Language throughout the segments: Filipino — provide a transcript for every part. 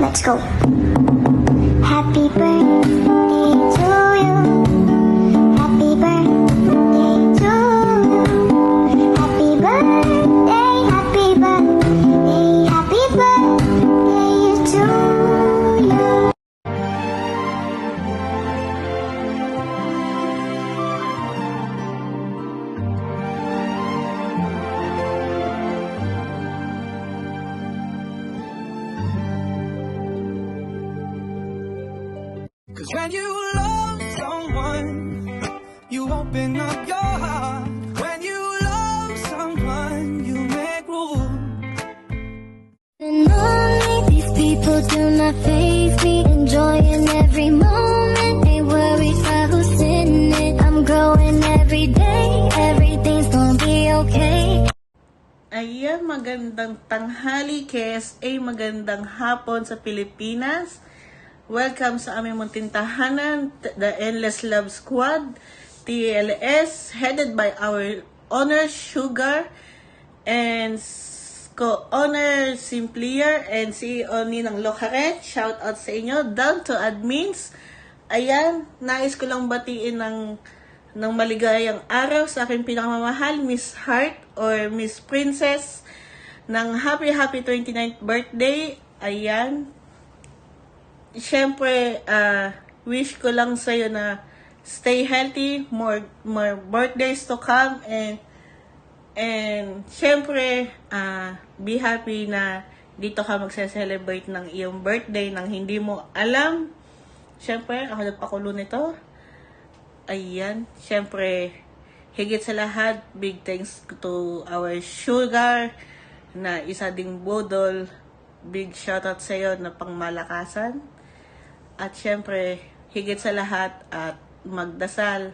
Let's go. Happy birthday to you. Happy birthday to you. Happy birthday, happy birthday, happy birthday to you. Cause when you love someone, you open up your heart. When you love someone, you make room. And only these people do not faze me, enjoying every moment. Ain't worried about who's in it. I'm growing every day, everything's gonna be okay. Ayan, magandang tanghali KSA, magandang hapon sa Pilipinas. Welcome sa aming munting tahanan, the Endless Love Squad, TLS, headed by our Honor Sugar and Co-Honor Simplier and CEO Ninang Locaret. Shout out sa inyo, down to admins. Ayan, nais ko lang batiin ng maligayang araw sa aking pinakamamahal, Miss Heart or Miss Princess, ng happy 29th birthday. Ayan. Siyempre, wish ko lang sa'yo na stay healthy, more birthdays to come, and siyempre, be happy na dito ka magse-celebrate ng iyong birthday nang hindi mo alam. Siyempre, ako nagpakulo nito. Ayan, siyempre, higit sa lahat, big thanks to our Sugar na isa ding budol. Big shoutout sa iyo na pangmalakasan. At syempre, higit sa lahat at magdasal.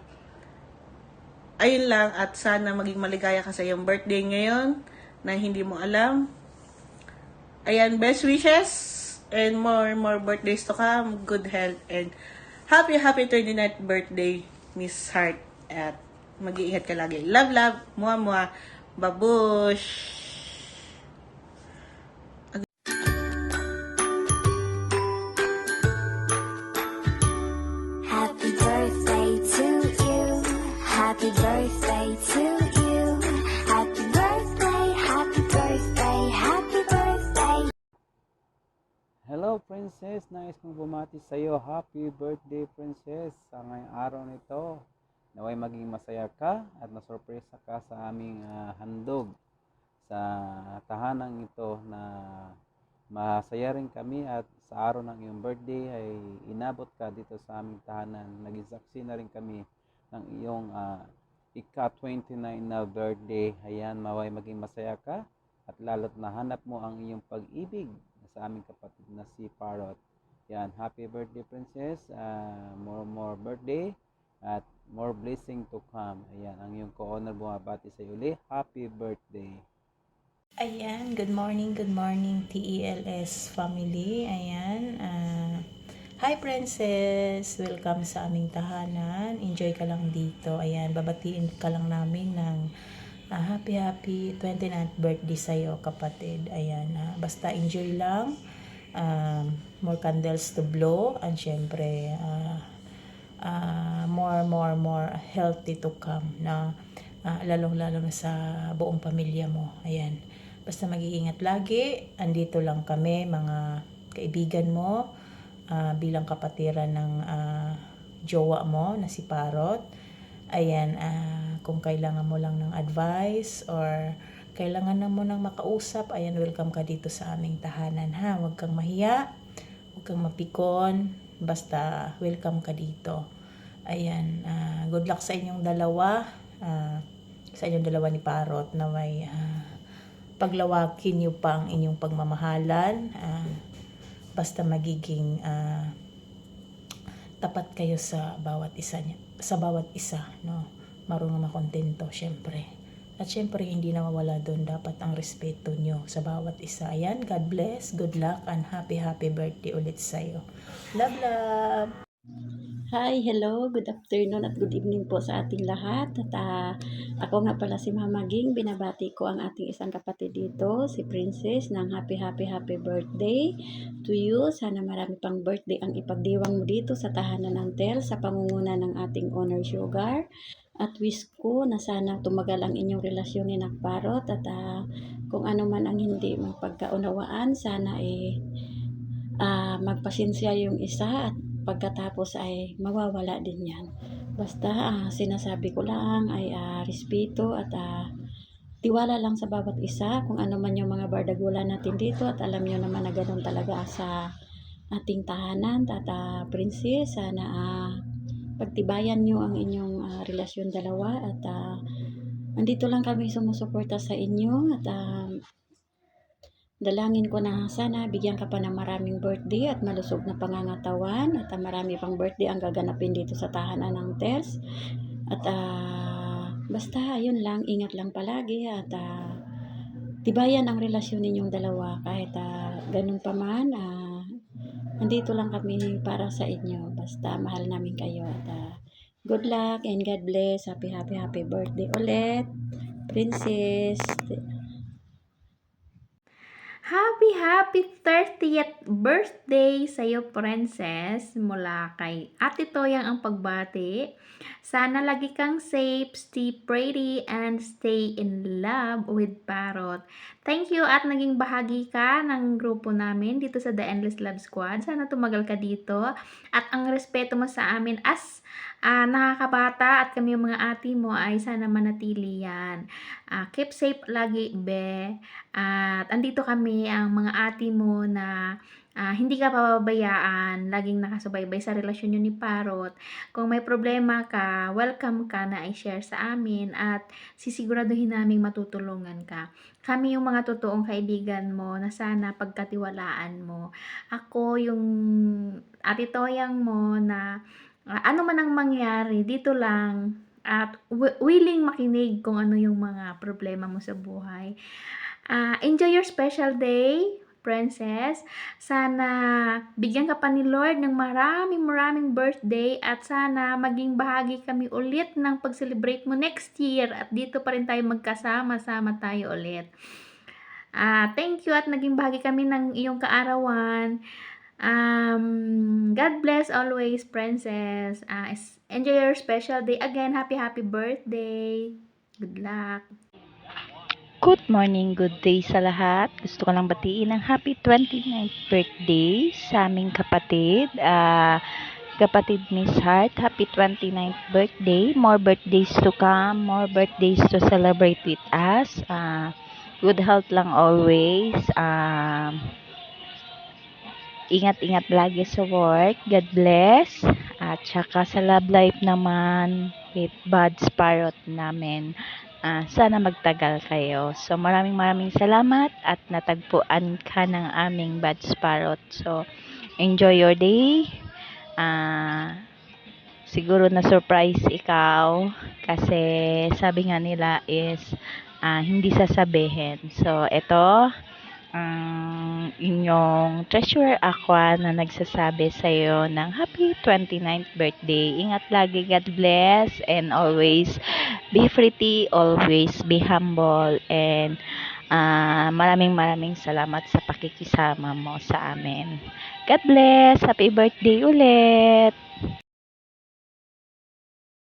Ayun lang, at sana maging maligaya ka sa iyong birthday ngayon na hindi mo alam. Ayan, best wishes and more birthdays to come. Good health and happy 29th birthday, Miss Heart. At mag-iingat ka lagi. Love, mua, babush! Happy birthday to you. Happy birthday to you. Happy birthday, happy birthday, happy birthday. Hello Princess, nais kong bumati sa iyo. Happy birthday Princess sa ngayong araw nito. Naway maging masaya ka at masurpresa ka sa aming handog sa tahanang ito na masaya rin kami at sa araw ng iyong birthday ay inabot ka dito sa aming tahanan. Naging saksi na rin kami ng iyong ika-29 na birthday. Ayan, maway maging masaya ka at lalo't nahanap mo ang iyong pag-ibig sa aming kapatid na si Parrot. Yan, happy birthday Princess, more birthday at more blessing to come. Ayan, ang iyong co-honor bumabati sa iyo ulit. Happy birthday. Ayan, good morning TELS family. Ayan, hi Princess, welcome sa aming tahanan. Enjoy ka lang dito. Ayan, babatiin ka lang namin ng happy 29th birthday sa'yo kapatid. Ayan, basta enjoy lang, more candles to blow, and syempre more healthy to come na lalong na sa buong pamilya mo. Ayan, basta mag-iingat lagi. Andito lang kami, mga kaibigan mo, bilang kapatiran ng jowa mo na si Parrot. Ayan, kung kailangan mo lang ng advice or kailangan mo nang makausap, ayan, welcome ka dito sa aming tahanan ha. Huwag kang mahiya, huwag kang mapikon, basta welcome ka dito. Ayan, good luck sa inyong dalawa, ni Parrot, na may paglawakin niyo pa ang inyong pagmamahalan. Basta magiging tapat kayo sa bawat isa, no? Marunong makontento, syempre. At syempre, hindi nawawala doon dapat ang respeto nyo sa bawat isa. Ayan, God bless, good luck, and happy birthday ulit sa'yo. Love. Hi, hello, good afternoon at good evening po sa ating lahat. At ako nga pala si Mama Ging, binabati ko ang ating isang kapatid dito, si Princess, ng happy birthday to you. Sana marami pang birthday ang ipagdiwang mo dito sa tahanan ng Tel sa pangunguna ng ating owner Sugar. At wish ko na sana tumagal ang inyong relasyon ni Nakparot at kung ano man ang hindi magpagkaunawaan, sana magpasensya yung isa at pagkatapos ay mawawala din yan. Basta sinasabi ko lang ay respeto at tiwala lang sa bawat isa kung ano man yung mga bardagulan natin dito at alam nyo naman na ganun talaga sa ating tahanan. At Princess, sana pagtibayan nyo ang inyong relasyon dalawa at andito lang kami sumusuporta sa inyo at dalangin ko na sana bigyan ka pa ng maraming birthday at malusog na pangangatawan at marami pang birthday ang gaganapin dito sa tahanan ng Tels. At basta yun lang, ingat lang palagi at tibayan ang relasyon ninyong dalawa kahit ganun pa man. Nandito lang kami para sa inyo. Basta mahal namin kayo at good luck and God bless. Happy birthday ulit, Princess. Happy 30th birthday sa'yo, Princess. Mula kay Ate Toyang ang pagbati. Sana lagi kang safe, stay pretty, and stay in love with Parrot. Thank you at naging bahagi ka ng grupo namin dito sa The Endless Love Squad. Sana tumagal ka dito. At ang respeto mo sa amin as nakakabata at kami yung mga ate mo ay sana manatili yan. Keep safe lagi, be. At andito kami ang mga ate mo na hindi ka pababayaan, laging nakasubaybay sa relasyon nyo ni Parrot. Kung may problema ka, welcome ka na i-share sa amin at sisiguraduhin namin matutulungan ka. Kami yung mga totoong kaibigan mo na sana pagkatiwalaan mo. Ako yung Ate Toyang mo na ano man ang mangyari, dito lang at willing makinig kung ano yung mga problema mo sa buhay. Enjoy your special day, Princess. Sana bigyan ka pa ni Lord ng maraming birthday at sana maging bahagi kami ulit ng pag-celebrate mo next year at dito pa rin tayo magkasama-sama tayo ulit. Thank you at naging bahagi kami ng iyong kaarawan. God bless always, Princess. Enjoy your special day. Again, happy birthday. Good luck. Good morning, good day sa lahat. Gusto ko lang batiin ng happy 29th birthday sa aming kapatid. Kapatid Miss Heart, happy 29th birthday. More birthdays to come, more birthdays to celebrate with us. Good health lang always. Ingat-ingat lagi sa work. God bless. At saka sa love life naman with Buds Parrot namin. Sana magtagal kayo. So maraming salamat at natagpuan ka ng aming Buds Parrot. So enjoy your day. Siguro na surprise ikaw kasi sabi nga nila is hindi sasabihin. So ito inyong treasurer Aqua na nagsasabi sa iyo ng happy 29th birthday. Ingat lagi, God bless, and always be pretty, always be humble, and maraming salamat sa pakikisama mo sa amin. God bless, happy birthday ulit.